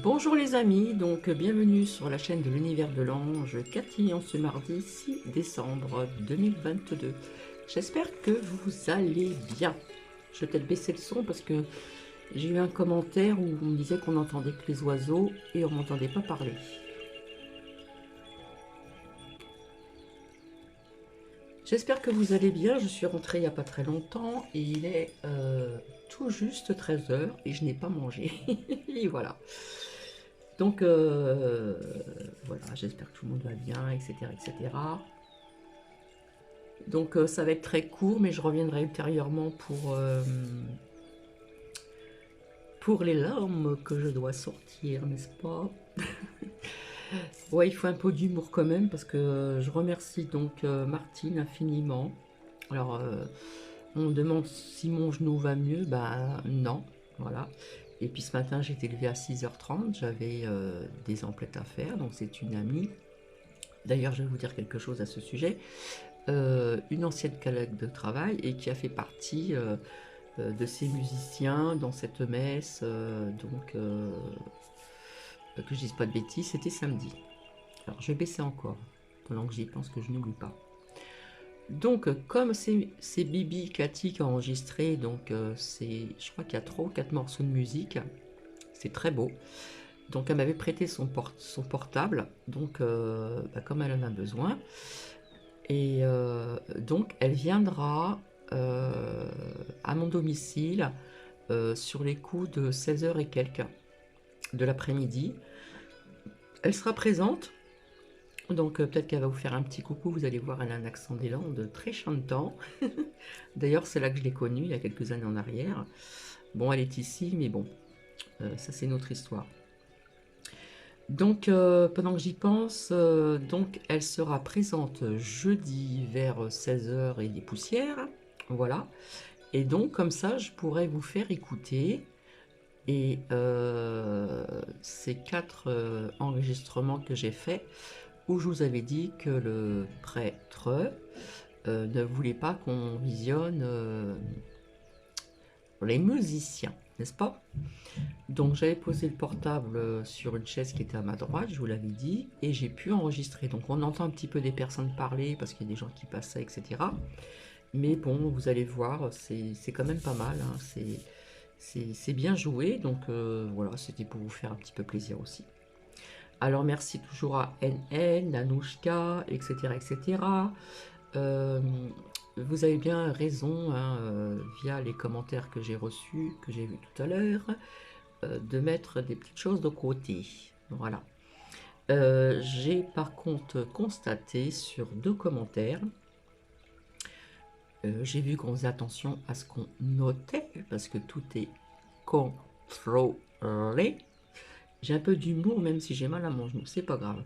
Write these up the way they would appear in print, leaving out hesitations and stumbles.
Bonjour les amis, donc bienvenue sur la chaîne de l'univers de l'ange Cathy en ce mardi 6 décembre 2022. J'espère que vous allez bien. Je vais peut-être baisser le son parce que j'ai eu un commentaire où on me disait qu'on n'entendait que les oiseaux et on m'entendait pas parler. J'espère que vous allez bien, je suis rentrée il n'y a pas très longtemps et il est tout juste 13 heures et je n'ai pas mangé. Et voilà. Donc voilà, j'espère que tout le monde va bien, etc. etc. Donc ça va être très court, mais je reviendrai ultérieurement pour les larmes que je dois sortir, n'est-ce pas? Ouais, il faut un peu d'humour quand même, parce que je remercie donc Martine infiniment. Alors, on me demande si mon genou va mieux, bah non, voilà. Et puis ce matin, j'ai été levée à 6h30, j'avais des emplettes à faire, donc c'est une amie. D'ailleurs, je vais vous dire quelque chose à ce sujet. Une ancienne collègue de travail et qui a fait partie de ces musiciens dans cette messe, que je dise pas de bêtises, c'était samedi. Alors je vais baisser encore, pendant que j'y pense que je n'oublie pas. Donc comme c'est Bibi Cathy qui a enregistré, donc je crois qu'il y a 3 ou 4 morceaux de musique, c'est très beau. Donc elle m'avait prêté son portable, donc comme elle en a besoin. Et donc elle viendra à mon domicile sur les coups de 16h et quelques de l'après-midi. Elle sera présente, donc peut-être qu'elle va vous faire un petit coucou. Vous allez voir, elle a un accent des Landes très chantant. D'ailleurs, c'est là que je l'ai connue, il y a quelques années en arrière. Bon, elle est ici, mais bon, ça c'est une autre histoire. Donc, pendant que j'y pense, donc elle sera présente jeudi vers 16h et des poussières. Voilà. Et donc, comme ça, je pourrais vous faire écouter. Et ces 4 enregistrements que j'ai faits, où je vous avais dit que le prêtre ne voulait pas qu'on visionne les musiciens, n'est-ce pas? Donc j'avais posé le portable sur une chaise qui était à ma droite, je vous l'avais dit, et j'ai pu enregistrer. Donc on entend un petit peu des personnes parler parce qu'il y a des gens qui passaient, etc. Mais bon, vous allez voir, c'est quand même pas mal, hein. C'est bien joué, donc voilà, c'était pour vous faire un petit peu plaisir aussi. Alors merci toujours à NN, Nanouchka, etc. etc. Euh, Vous avez bien raison, hein, via les commentaires que j'ai reçus, que j'ai vus tout à l'heure, de mettre des petites choses de côté. Voilà. J'ai par contre constaté sur 2 commentaires, j'ai vu qu'on faisait attention à ce qu'on notait, parce que tout est contrôlé. J'ai un peu d'humour, même si j'ai mal à mon genou, c'est pas grave.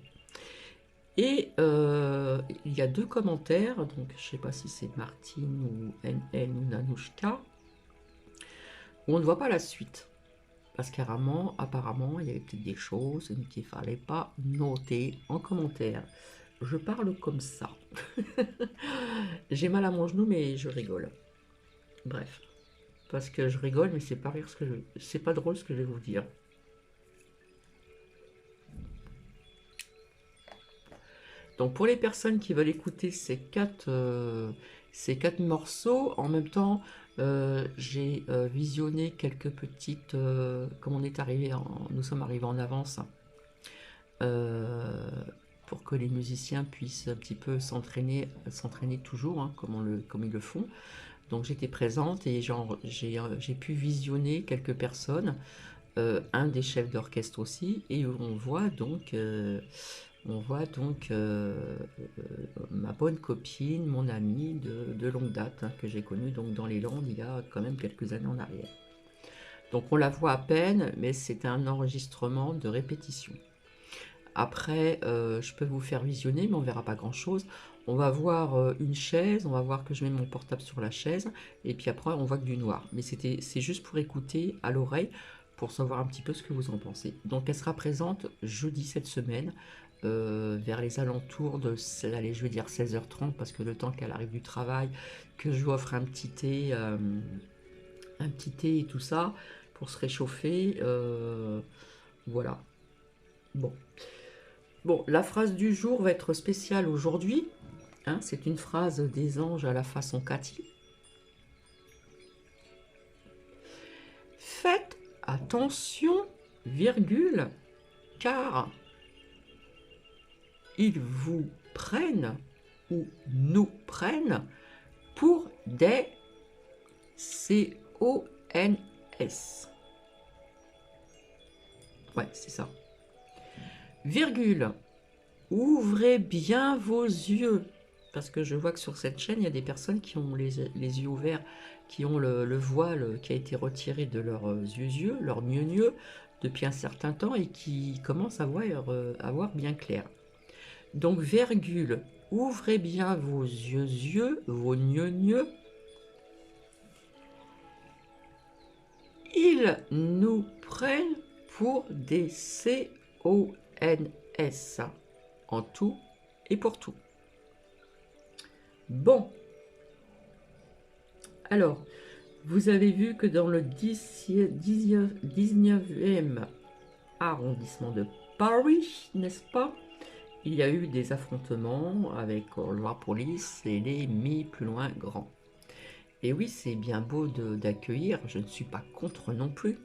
Et il y a 2 commentaires, donc je sais pas si c'est Martine ou NN ou Nanouchka, où on ne voit pas la suite. Parce qu'apparemment, il y avait peut-être des choses qu'il ne fallait pas noter en commentaire. Je parle comme ça. J'ai mal à mon genou, mais je rigole. Bref. Parce que je rigole, mais c'est pas rire c'est pas drôle ce que je vais vous dire. Donc pour les personnes qui veulent écouter ces quatre morceaux, en même temps, j'ai visionné quelques petites... comme on est arrivé nous sommes arrivés en avance, euh, pour que les musiciens puissent un petit peu s'entraîner toujours, hein, comme ils le font. Donc j'étais présente et j'ai pu visionner quelques personnes, un des chefs d'orchestre aussi, et où on voit donc ma bonne copine, mon amie de longue date, hein, que j'ai connue donc dans les Landes il y a quand même quelques années en arrière. Donc on la voit à peine, mais c'est un enregistrement de répétition. Après, je peux vous faire visionner, mais on verra pas grand-chose. On va voir une chaise, on va voir que je mets mon portable sur la chaise, et puis après on voit que du noir. Mais c'est juste pour écouter à l'oreille, pour savoir un petit peu ce que vous en pensez. Donc elle sera présente jeudi cette semaine, vers les alentours de, allez, je vais dire 16h30, parce que le temps qu'elle arrive du travail, que je lui offre un petit thé et tout ça, pour se réchauffer. Voilà. Bon. Bon, la phrase du jour va être spéciale aujourd'hui. Hein, c'est une phrase des anges à la façon Cathy. Faites attention, virgule, car ils vous prennent ou nous prennent pour des CONS. Ouais, c'est ça. Virgule, ouvrez bien vos yeux. Parce que je vois que sur cette chaîne, il y a des personnes qui ont les yeux ouverts, qui ont le voile qui a été retiré de leurs yeux, leurs gneux, depuis un certain temps et qui commencent à voir bien clair. Donc, virgule, ouvrez bien vos yeux, vos gneux. Ils nous prennent pour des CONS, en tout et pour tout. Bon, alors, vous avez vu que dans le 19e arrondissement de Paris, n'est-ce pas, il y a eu des affrontements avec la police et les mis plus loin grands. Et oui, c'est bien beau d'accueillir, je ne suis pas contre non plus.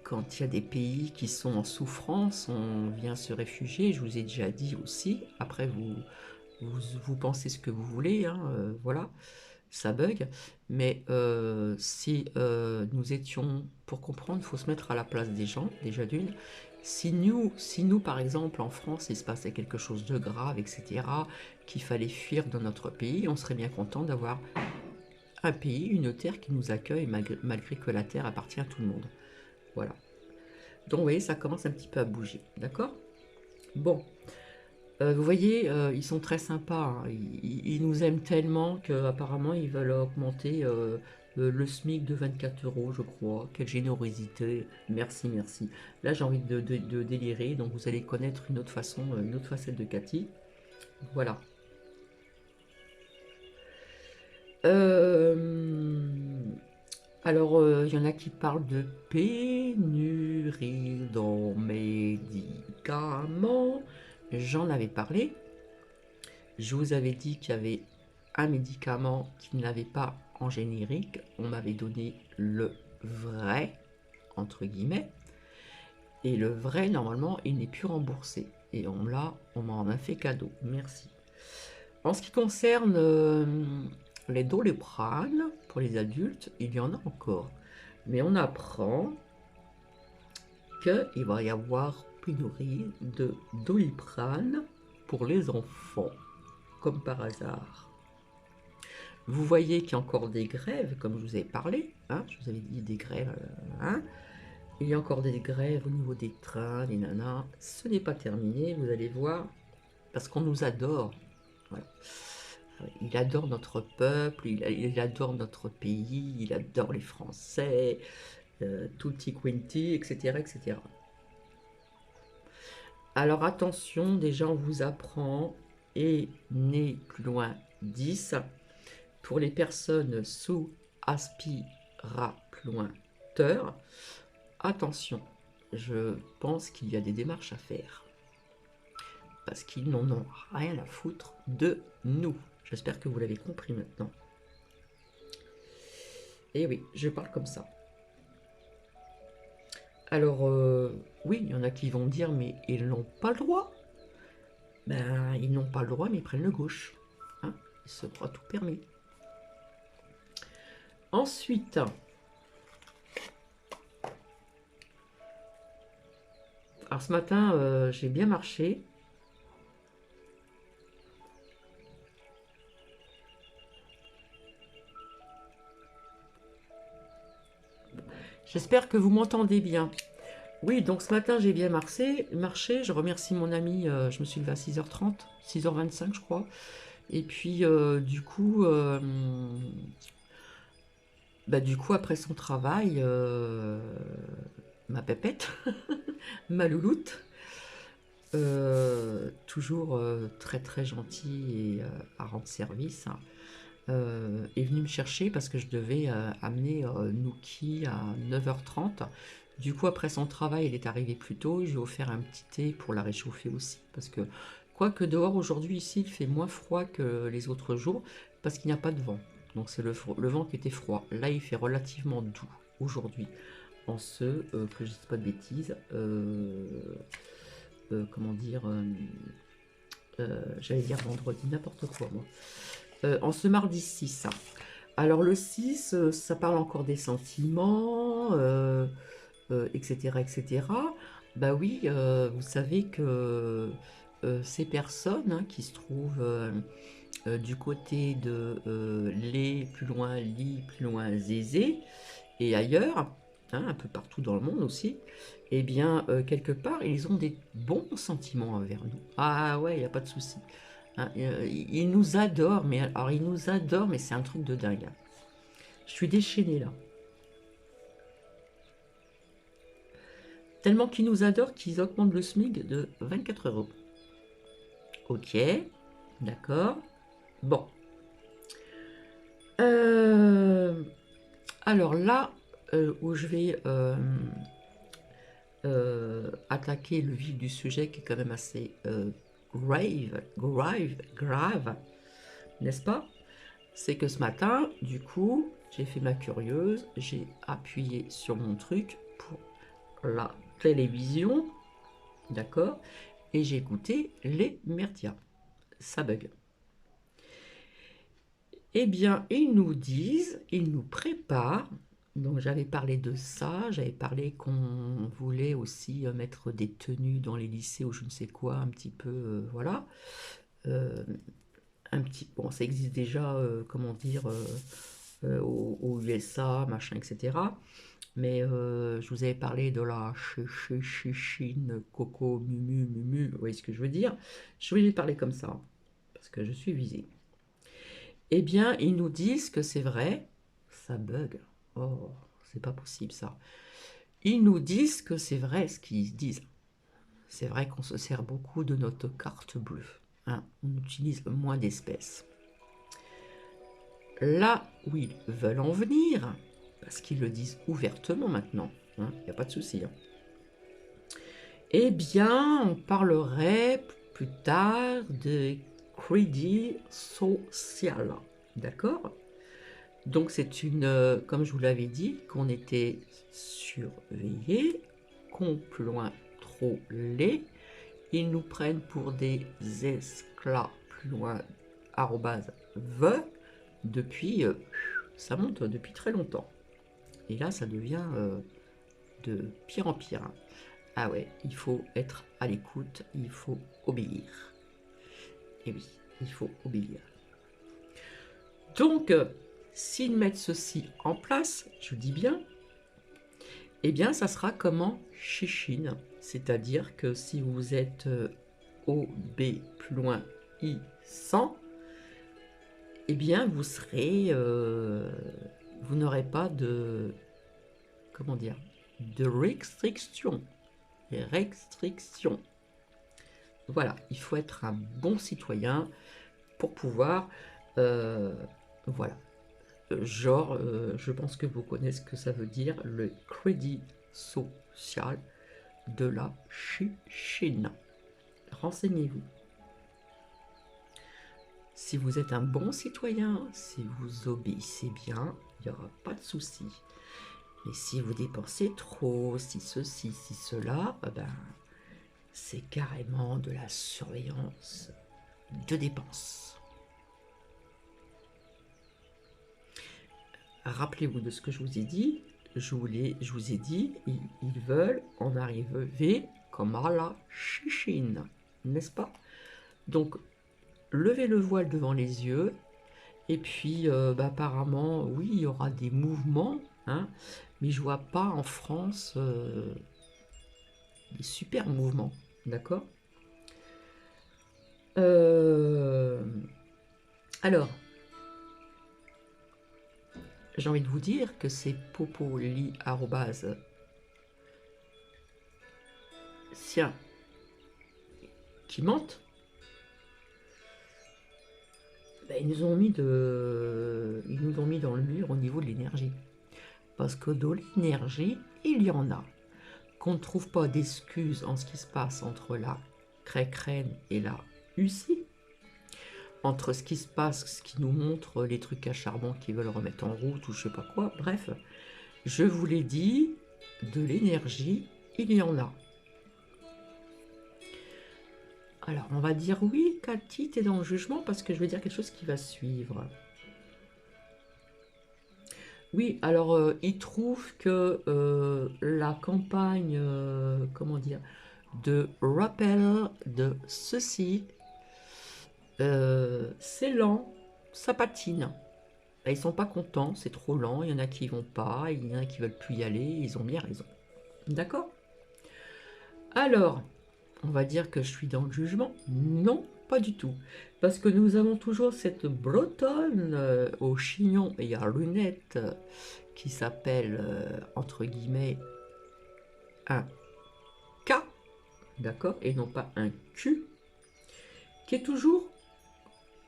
Quand il y a des pays qui sont en souffrance, on vient se réfugier, je vous ai déjà dit aussi, après vous pensez ce que vous voulez, hein, voilà, ça bug, mais si nous étions, pour comprendre, il faut se mettre à la place des gens, déjà d'une. Si nous, par exemple, en France, il se passait quelque chose de grave, etc., qu'il fallait fuir dans notre pays, on serait bien content d'avoir un pays, une terre qui nous accueille, malgré que la terre appartient à tout le monde. Voilà. Donc, vous voyez, ça commence un petit peu à bouger, d'accord? Bon. Vous voyez, ils sont très sympas, hein. Ils nous aiment tellement qu'apparemment ils veulent augmenter le SMIC de 24 €, je crois. Quelle générosité. Merci, merci. Là, j'ai envie de délirer, donc vous allez connaître une autre façon, une autre facette de Cathy. Voilà. Alors, il y en a qui parlent de pénurie dans médicaments. J'en avais parlé. Je vous avais dit qu'il y avait un médicament qui ne l'avait pas en générique. On m'avait donné le vrai, entre guillemets. Et le vrai, normalement, il n'est plus remboursé. Et on m'en a fait cadeau. Merci. En ce qui concerne les Doliprane, pour les adultes, il y en a encore. Mais on apprend qu'il va y avoir pénurie de Doliprane pour les enfants, comme par hasard. Vous voyez qu'il y a encore des grèves, comme je vous ai parlé, hein, je vous avais dit des grèves, hein. Il y a encore des grèves au niveau des trains, des nanas. Ce n'est pas terminé, vous allez voir, parce qu'on nous adore. Voilà. Il adore notre peuple, il adore notre pays, il adore les Français, tutti quinti, etc., etc. Alors attention, déjà on vous apprend, et né plus loin 10, pour les personnes sous aspirateur, attention, je pense qu'il y a des démarches à faire. Parce qu'ils n'en ont rien à foutre de nous. J'espère que vous l'avez compris maintenant. Et oui, je parle comme ça. Alors, oui, il y en a qui vont dire, mais ils n'ont pas le droit. Ben, ils n'ont pas le droit, mais ils prennent le gauche. Hein, ils se croient tout permis. Ensuite, alors ce matin, j'ai bien marché. J'espère que vous m'entendez bien. Oui, donc ce matin, j'ai bien marché. Je remercie mon ami. Je me suis levée à 6h30, 6h25, je crois. Et puis, du coup, après son travail, ma pépette, ma louloute, toujours très très gentil et à rendre service, hein, est venu me chercher parce que je devais amener Nookie à 9h30. Du coup, après son travail, elle est arrivée plus tôt. Je lui ai offert un petit thé pour la réchauffer aussi. Parce que, quoique dehors, aujourd'hui, ici, il fait moins froid que les autres jours, parce qu'il n'y a pas de vent. Donc, c'est le vent qui était froid. Là, il fait relativement doux aujourd'hui. En ce, que je ne dise pas de bêtises, comment dire, j'allais dire vendredi, n'importe quoi, moi. En ce mardi 6. Alors, le 6, ça parle encore des sentiments, etc., etc. Bah oui, vous savez que ces personnes hein, qui se trouvent du côté de les plus loin, li, plus loin, zézé, et ailleurs, hein, un peu partout dans le monde aussi, eh bien, quelque part, ils ont des bons sentiments envers nous. Ah ouais, il n'y a pas de souci. Hein, ils nous adorent, mais alors ils nous adorent, mais c'est un truc de dingue. Je suis déchaînée là. Tellement qu'ils nous adorent qu'ils augmentent le SMIC de 24 €. Ok, d'accord. Bon. Alors là, où je vais attaquer le vif du sujet qui est quand même assez grave, n'est-ce pas? C'est que ce matin, du coup, j'ai fait ma curieuse, j'ai appuyé sur mon truc pour la télévision, d'accord? Et j'ai écouté les merdias. Ça bug. Eh bien, ils nous disent, ils nous préparent. Donc, j'avais parlé de ça, j'avais parlé qu'on voulait aussi mettre des tenues dans les lycées ou je ne sais quoi, un petit peu, voilà. Un petit, bon, ça existe déjà, comment dire, aux USA, machin, etc. Mais je vous avais parlé de la Chine, Coco, Mumu, Mumu, vous voyez ce que je veux dire? Je vais parler comme ça, parce que je suis visée. Eh bien, ils nous disent que c'est vrai, ça bug. Oh, c'est pas possible ça. Ils nous disent que c'est vrai ce qu'ils disent. C'est vrai qu'on se sert beaucoup de notre carte bleue. Hein, on utilise moins d'espèces. Là où ils veulent en venir, parce qu'ils le disent ouvertement maintenant, il n'y a pas de souci. Hein. Eh bien, on parlerait plus tard de crédit social. D'accord? Donc c'est une, comme je vous l'avais dit, qu'on était surveillés, qu'on plus loin trop laid, ils nous prennent pour des esclaves plus loin arrobase ve depuis, ça monte depuis très longtemps. Et là ça devient de pire en pire. Hein. Ah ouais, il faut être à l'écoute, il faut obéir. Et oui, il faut obéir. Donc, s'ils mettent ceci en place, je dis bien, eh bien, ça sera comme en Chine. C'est-à-dire que si vous êtes OB plus loin I 100, eh bien, vous serez, vous n'aurez pas de, comment dire, de restriction. Restriction. Voilà, il faut être un bon citoyen pour pouvoir, voilà. Genre, je pense que vous connaissez ce que ça veut dire, le crédit social de la Chine. Renseignez-vous. Si vous êtes un bon citoyen, si vous obéissez bien, il n'y aura pas de souci. Mais si vous dépensez trop, si ceci, si cela, ben, c'est carrément de la surveillance de dépenses. Rappelez-vous de ce que je vous ai dit. Je vous ai dit, ils veulent en arriver comme à la Chine, n'est-ce pas? Donc, levez le voile devant les yeux. Et puis, bah, apparemment, oui, il y aura des mouvements, hein, mais je vois pas en France des super mouvements, d'accord? Alors, j'ai envie de vous dire que c'est popoli arrobase sien qui mentent. Ben, ils nous ont mis dans le mur au niveau de l'énergie. Parce que de l'énergie, il y en a. qu'on ne trouve pas d'excuses en ce qui se passe entre la Craie-Crème et la Lucie, entre ce qui se passe, ce qui nous montre les trucs à charbon qui veulent remettre en route ou je sais pas quoi, bref, je vous l'ai dit, de l'énergie, il y en a. Alors, on va dire oui, Cathy, t'es dans le jugement parce que je vais dire quelque chose qui va suivre. Oui, alors, il trouve que la campagne, comment dire, de rappel de ceci, c'est lent, ça patine. Ils sont pas contents, c'est trop lent, il y en a qui vont pas, il y en a qui veulent plus y aller, ils ont bien raison. D'accord? Alors, on va dire que je suis dans le jugement? Non, pas du tout. Parce que nous avons toujours cette bretonne au chignon et à lunettes qui s'appelle, entre guillemets, un K, d'accord? Et non pas un Q, qui est toujours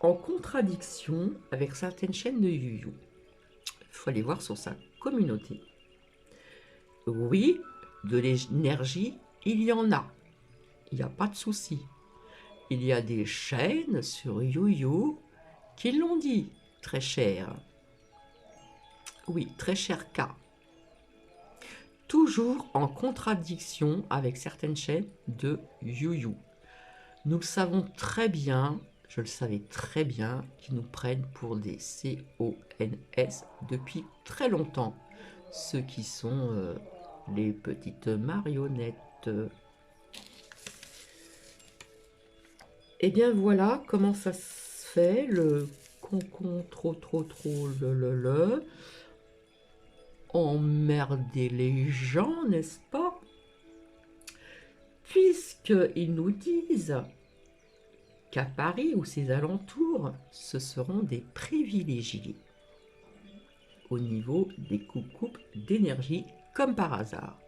en contradiction avec certaines chaînes de YouYou. Il faut aller voir sur sa communauté. Oui, de l'énergie, il y en a. Il n'y a pas de souci. Il y a des chaînes sur YouYou qui l'ont dit, très cher. Oui, très cher K. Toujours en contradiction avec certaines chaînes de YouYou. Nous le savons très bien, je le savais très bien, qu'ils nous prennent pour des CONS depuis très longtemps. Ceux qui sont les petites marionnettes. Et bien voilà comment ça se fait, le concon trop le emmerder les gens, n'est-ce pas? Puisqu'ils nous disent qu'à Paris ou ses alentours, ce seront des privilégiés au niveau des coupes d'énergie, comme par hasard.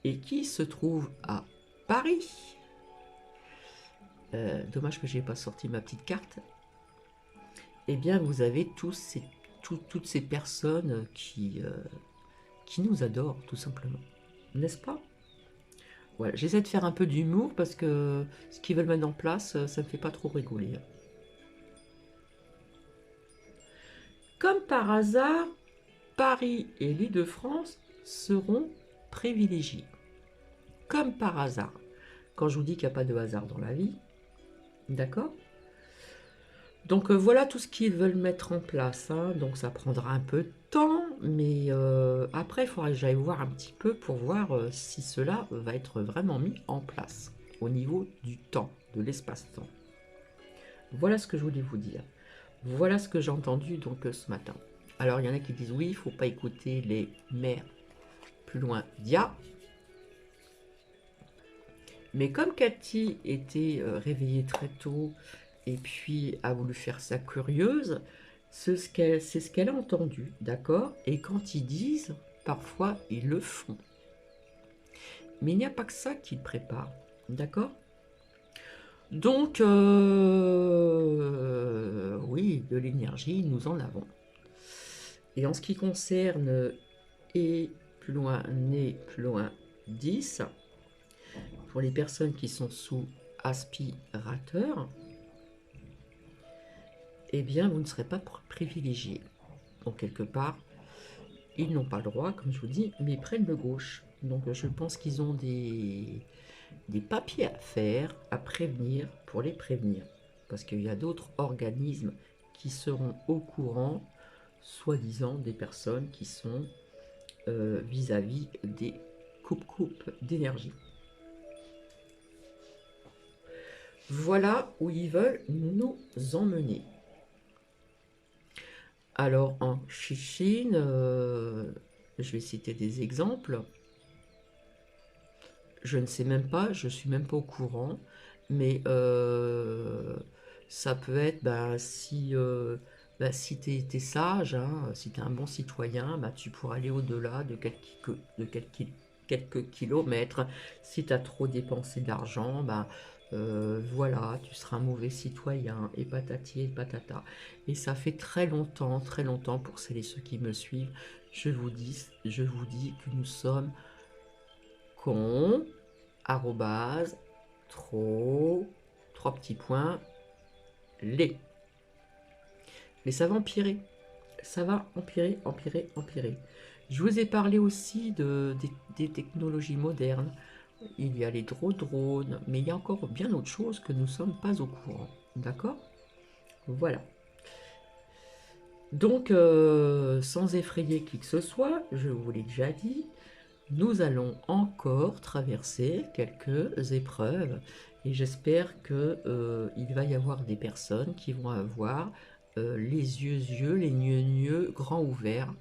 Et qui se trouve à Paris? Dommage que je n'ai pas sorti ma petite carte. Eh bien, vous avez toutes ces personnes qui nous adorent, tout simplement. N'est-ce pas? Voilà, j'essaie de faire un peu d'humour parce que ce qu'ils veulent mettre en place, ça me fait pas trop rigoler. Comme par hasard, Paris et l'Île-de-France seront privilégiés. Comme par hasard. Quand je vous dis qu'il n'y a pas de hasard dans la vie, d'accord? Donc voilà tout ce qu'ils veulent mettre en place. Hein. Donc ça prendra un peu de temps, mais après il faudra que j'aille voir un petit peu pour voir si cela va être vraiment mis en place au niveau du temps, de l'espace-temps. Voilà ce que je voulais vous dire. Voilà ce que j'ai entendu donc ce matin. Alors il y en a qui disent oui, il ne faut pas écouter les mères plus loin d'IA. Mais comme Cathy était réveillée très tôt et puis a voulu faire sa curieuse, c'est ce qu'elle a entendu, d'accord? Et quand ils disent, parfois ils le font. Mais il n'y a pas que ça qu'ils préparent, d'accord? Donc, oui, de l'énergie, nous en avons. Et en ce qui concerne et plus loin, né plus loin 10, pour les personnes qui sont sous aspirateur, eh bien, vous ne serez pas privilégié. Donc, quelque part, ils n'ont pas le droit, comme je vous dis, mais ils prennent le gauche. Donc, je pense qu'ils ont des papiers à faire, à prévenir, pour les prévenir. Parce qu'il y a d'autres organismes qui seront au courant, soi-disant, des personnes qui sont vis-à-vis des coupes d'énergie. Voilà où ils veulent nous emmener. Alors en Chine, je vais citer des exemples. Je ne sais même pas, je ne suis même pas au courant, mais ça peut être, si tu es sage, hein, si tu es un bon citoyen, tu pourras aller au-delà de quelques kilomètres. Si tu as trop dépensé d'argent, voilà, tu seras un mauvais citoyen, et patati et patata. Et ça fait très longtemps pour celles et ceux qui me suivent, je vous dis que nous sommes con, arrobase, trop, 3 petits points, les. Mais ça va empirer. Ça va empirer, empirer, empirer. Je vous ai parlé aussi des technologies modernes. Il y a les drones, mais il y a encore bien autre chose que nous ne sommes pas au courant. D'accord? Voilà. Donc, sans effrayer qui que ce soit, je vous l'ai déjà dit, nous allons encore traverser quelques épreuves et j'espère que il va y avoir des personnes qui vont avoir les yeux, les yeux grands ouverts,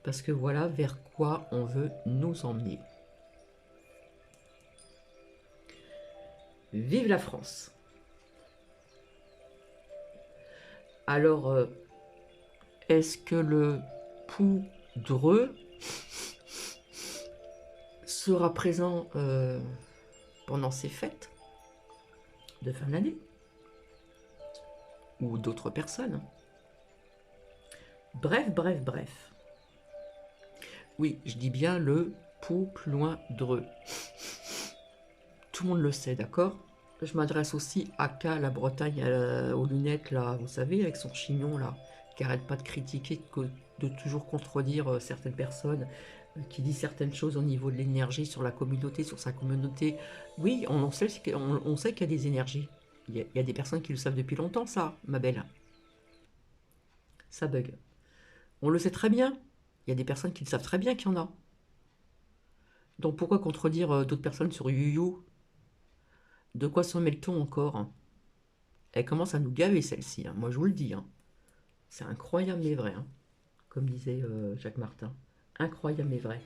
parce que voilà vers quoi on veut nous emmener. Vive la France! Alors, est-ce que le poudreux sera présent pendant ces fêtes de fin d'année? Ou d'autres personnes? Bref, bref, bref. Oui, je dis bien le poudreux. Tout le monde le sait, d'accord? Je m'adresse aussi à K, la Bretagne, aux lunettes, là, vous savez, avec son chignon, là, qui arrête pas de critiquer, de toujours contredire certaines personnes, qui dit certaines choses au niveau de l'énergie, sur la communauté, sur sa communauté. Oui, on sait qu'il y a des énergies. Il y a des personnes qui le savent depuis longtemps, ça, ma belle. Ça bug. On le sait très bien. Il y a des personnes qui le savent très bien qu'il y en a. Donc pourquoi contredire d'autres personnes sur YouYou? De quoi s'en mêle-t-on encore? Elle commence à nous gaver, celle-ci, hein. Moi, je vous le dis, hein. C'est incroyable mais vrai, hein. Comme disait Jacques Martin. Incroyable mais vrai.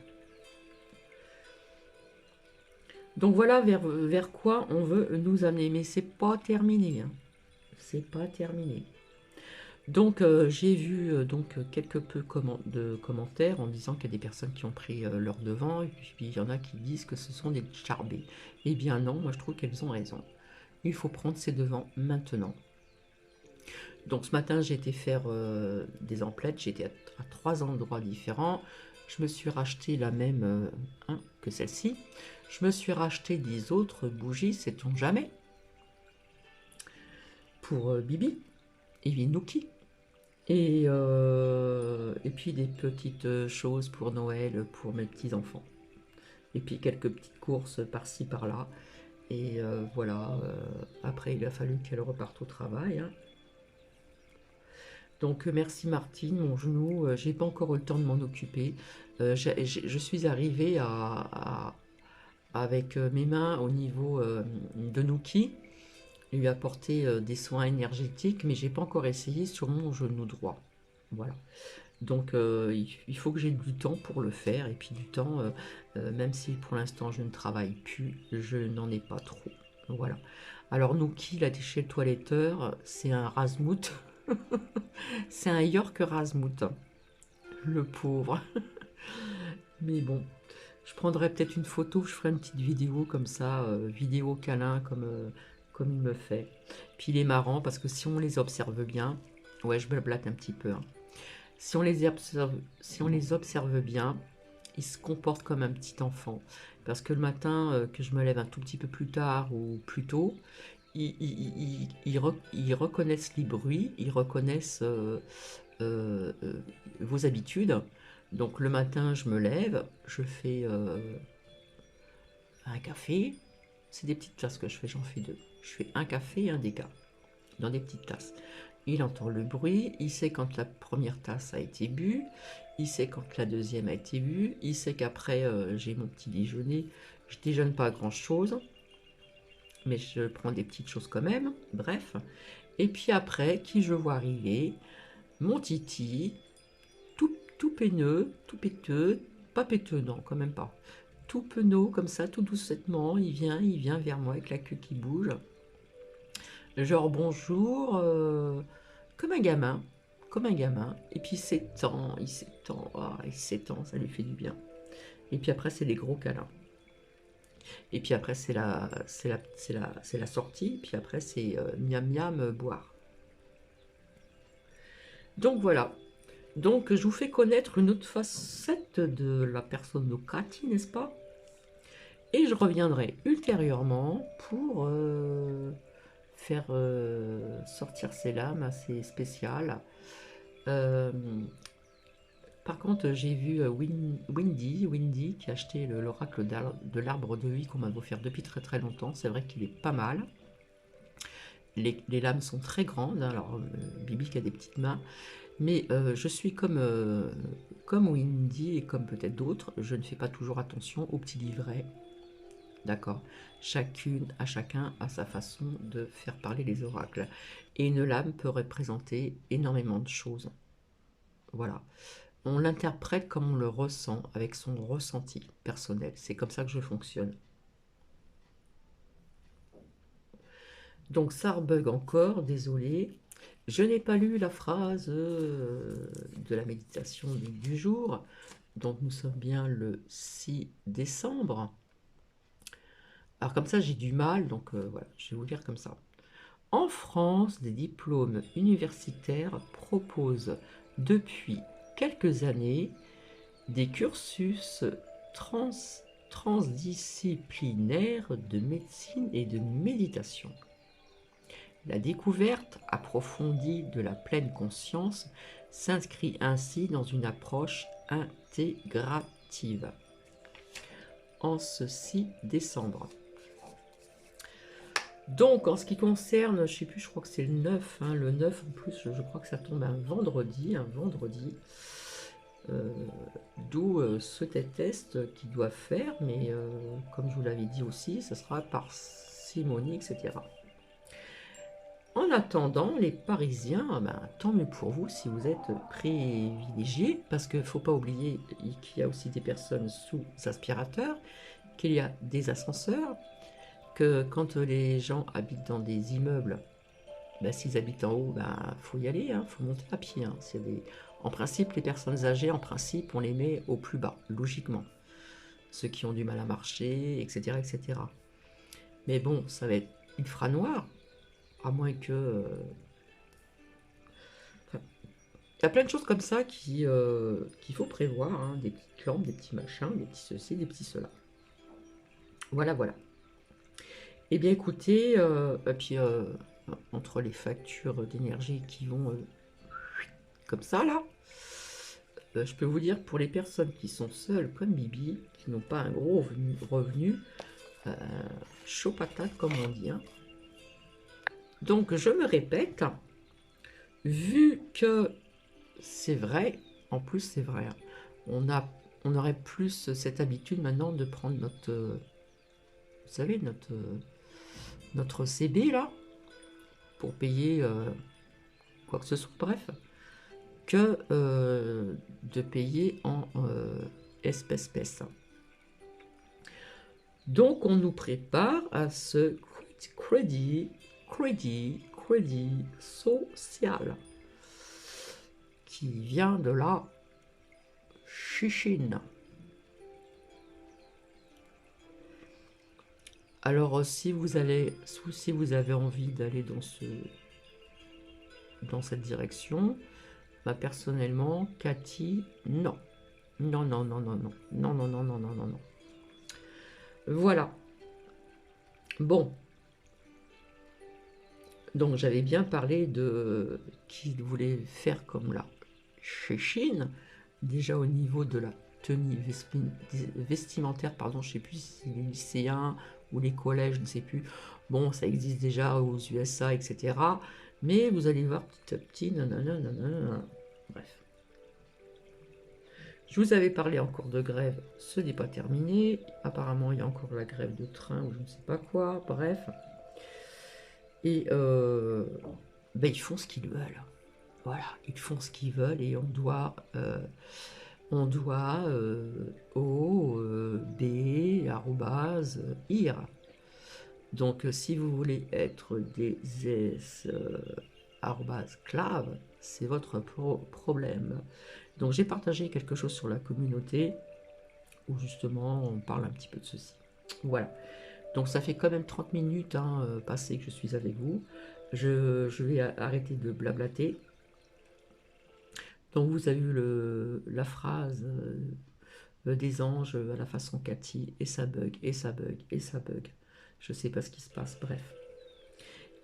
Donc voilà vers quoi on veut nous amener. Mais c'est pas terminé, hein. C'est pas terminé. Donc j'ai vu quelque peu de commentaires en disant qu'il y a des personnes qui ont pris leur devant, et puis il y en a qui disent que ce sont des charbés. Eh bien non, moi je trouve qu'elles ont raison. Il faut prendre ses devants maintenant. Donc ce matin j'ai été faire des emplettes, j'étais à 3 endroits différents. Je me suis racheté la même que celle-ci. Je me suis racheté des autres bougies, sait-on jamais, pour Bibi et Vinouki. Et puis des petites choses pour Noël, pour mes petits-enfants. Et puis quelques petites courses par-ci, par-là. Et voilà, après il a fallu qu'elle reparte au travail, hein. Donc merci Martine, mon genou, j'ai pas encore eu le temps de m'en occuper. Je suis arrivée avec mes mains au niveau de Nuki, lui apporter des soins énergétiques, mais j'ai pas encore essayé sur mon genou droit. Voilà. Donc il faut que j'ai du temps pour le faire, et puis du temps, même si pour l'instant je ne travaille plus, je n'en ai pas trop. Voilà. Alors Nuki, la déchet toiletteur, c'est un Razmout. C'est un York Razmout. Le pauvre. Mais bon, je prendrai peut-être une photo, je ferai une petite vidéo comme ça, vidéo câlin comme il me fait. Puis il est marrant parce que si on les observe bien, ouais, je blablate un petit peu, hein. Si on les observe bien, ils se comportent comme un petit enfant. Parce que le matin, que je me lève un tout petit peu plus tard ou plus tôt, ils reconnaissent les bruits, ils reconnaissent vos habitudes. Donc le matin, je me lève, je fais un café. C'est des petites tasses que je fais, j'en fais 2. Je fais un café et un déca dans des petites tasses. Il entend le bruit, il sait quand la première tasse a été bue, il sait quand la deuxième a été bue, il sait qu'après j'ai mon petit déjeuner. Je déjeune pas grand chose, mais je prends des petites choses quand même, bref. Et puis après, qui je vois arriver? Mon Titi, tout peineux, tout péteux, pas péteux, non, quand même pas. Tout penaud, comme ça, tout doucettement, il vient vers moi avec la queue qui bouge. Genre bonjour, comme un gamin, et puis il s'étend, il s'étend, ça lui fait du bien. Et puis après c'est les gros câlins. Et puis après c'est la sortie, puis après c'est miam miam boire. Donc voilà. Donc je vous fais connaître une autre facette de la personne de Cathy, n'est-ce pas? Et je reviendrai ultérieurement pour faire sortir ces lames assez spéciales. Par contre, j'ai vu Windy qui a acheté l'oracle de l'arbre de vie qu'on m'a offert depuis très très longtemps. C'est vrai qu'il est pas mal. Les lames sont très grandes, hein. Alors Bibi qui a des petites mains, mais je suis comme Windy et comme peut-être d'autres, je ne fais pas toujours attention aux petits livrets. D'accord. Chacun a sa façon de faire parler les oracles. Et une lame peut représenter énormément de choses. Voilà. On l'interprète comme on le ressent, avec son ressenti personnel. C'est comme ça que je fonctionne. Donc ça rebug encore, désolé. Je n'ai pas lu la phrase de la méditation du jour. Donc nous sommes bien le 6 décembre. Alors comme ça j'ai du mal, donc voilà, je vais vous lire comme ça. En France, des diplômes universitaires proposent depuis quelques années des cursus transdisciplinaires de médecine et de méditation. La découverte approfondie de la pleine conscience s'inscrit ainsi dans une approche intégrative. En ce 6 décembre. Donc, en ce qui concerne, je ne sais plus, je crois que c'est le 9, hein, le 9 en plus, je crois que ça tombe un vendredi, d'où ce test qu'ils doivent faire, mais comme je vous l'avais dit aussi, ce sera par Simonie, etc. En attendant, les Parisiens, ben, tant mieux pour vous si vous êtes privilégiés, parce qu'il ne faut pas oublier qu'il y a aussi des personnes sous aspirateur, qu'il y a des ascenseurs, que quand les gens habitent dans des immeubles, ben, s'ils habitent en haut, ben, faut y aller, hein, faut monter à pied. Hein. En principe, les personnes âgées, en principe, on les met au plus bas, logiquement. Ceux qui ont du mal à marcher, etc., etc. Mais bon, ça va être, il fera noir, à moins que... il y a plein de choses comme ça qu'il faut prévoir, hein, des petites lampes, des petits machins, des petits ceci, des petits cela. Voilà, voilà. Eh bien écoutez, puis entre les factures d'énergie qui vont comme ça là, je peux vous dire pour les personnes qui sont seules comme Bibi, qui n'ont pas un gros revenu, chaud patate comme on dit. Hein. Donc je me répète, vu que c'est vrai, en plus c'est vrai, hein, on aurait plus cette habitude maintenant de prendre notre, vous savez, notre CB là, pour payer quoi que ce soit, bref, que de payer en espèces. Donc on nous prépare à ce crédit social qui vient de la Chine. Alors si vous avez envie d'aller dans cette direction, bah, personnellement, Cathy, non. Non. Voilà. Bon. Donc j'avais bien parlé de qui voulait faire comme là chez Chine, déjà au niveau de la tenue vestimentaire, pardon, je ne sais plus si c'est les lycéens ou les collèges, je ne sais plus. Bon, ça existe déjà aux USA, etc. Mais vous allez voir petit à petit, nanana. Bref. Je vous avais parlé encore de grève, ce n'est pas terminé. Apparemment, il y a encore la grève de train ou je ne sais pas quoi. Bref. Et ben, ils font ce qu'ils veulent. Voilà, ils font ce qu'ils veulent et on doit ir. Donc, si vous voulez être des claves, c'est votre problème. Donc, j'ai partagé quelque chose sur la communauté où justement on parle un petit peu de ceci. Voilà. Donc, ça fait quand même 30 minutes passées que je suis avec vous. Je vais arrêter de blablater. Donc, vous avez eu la phrase des anges à la façon Cathy, et ça bug, et ça bug, et ça bug. Je sais pas ce qui se passe, bref.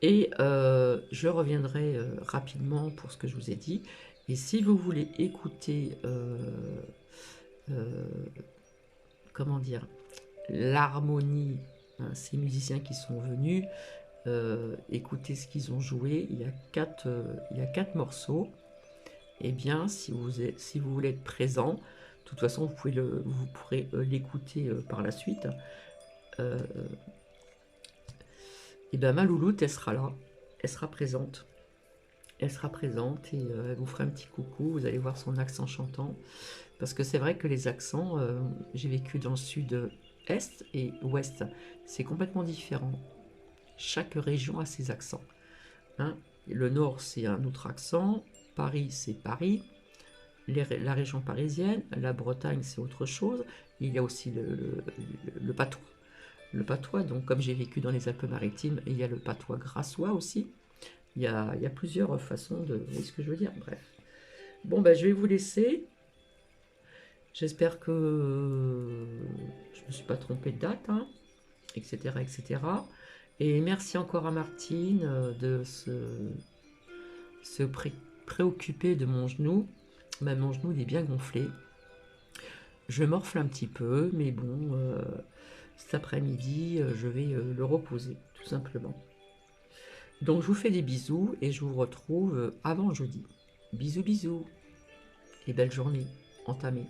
Et je reviendrai rapidement pour ce que je vous ai dit. Et si vous voulez écouter, comment dire, l'harmonie, hein, ces musiciens qui sont venus, écouter ce qu'ils ont joué, il y a 4 morceaux. Eh bien, si vous voulez être présent, de toute façon, vous pourrez l'écouter par la suite. Et bien, ma louloute, elle sera là, elle sera présente. Elle sera présente et elle vous fera un petit coucou, vous allez voir son accent chantant. Parce que c'est vrai que les accents, j'ai vécu dans le sud-est et ouest, c'est complètement différent. Chaque région a ses accents. Hein. Le nord, c'est un autre accent. Paris, c'est Paris. La région parisienne, la Bretagne, c'est autre chose. Il y a aussi le patois. Le patois, donc comme j'ai vécu dans les Alpes-Maritimes, il y a le patois grassois aussi. Il y a plusieurs façons de... Vous voyez ce que je veux dire? Bref. Bon, ben, je vais vous laisser. J'espère que je ne me suis pas trompée de date, hein, etc., etc. Et merci encore à Martine de se préoccuper de mon genou. Ben, mon genou, il est bien gonflé. Je morfle un petit peu, mais bon, cet après-midi, je vais le reposer, tout simplement. Donc, je vous fais des bisous et je vous retrouve avant jeudi. Bisous, bisous et belle journée entamée.